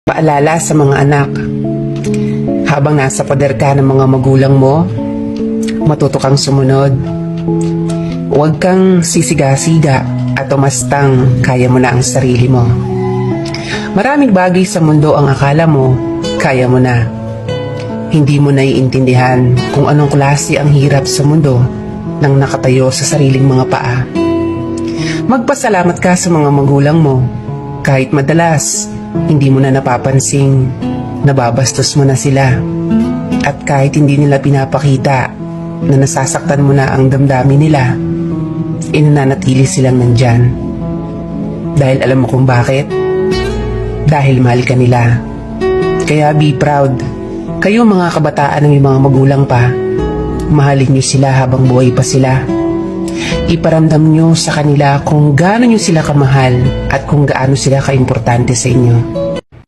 Paalala sa mga anak, habang nasa pader ka ng mga magulang mo, matuto kang sumunod. Huwag kang sisiga-siga at umastang kaya mo na ang sarili mo. Maraming bagay sa mundo ang akala mo, kaya mo na. Hindi mo naiintindihan kung anong klase ang hirap sa mundo nang nakatayo sa sariling mga paa. Magpasalamat ka sa mga magulang mo, kahit madalas hindi mo na napapansing nababastos mo na sila. At kahit hindi nila pinapakita na nasasaktan mo na ang damdamin nila, inananatili silang nandyan. Dahil alam mo kung bakit? Dahil mahal ka nila. Kaya be proud. Kayo mga kabataan ng mga magulang pa, mahalin niyo sila habang buhay pa sila. Iparamdam niyo sa kanila kung gaano niyo sila kamahal at kung gaano sila kaimportante sa inyo.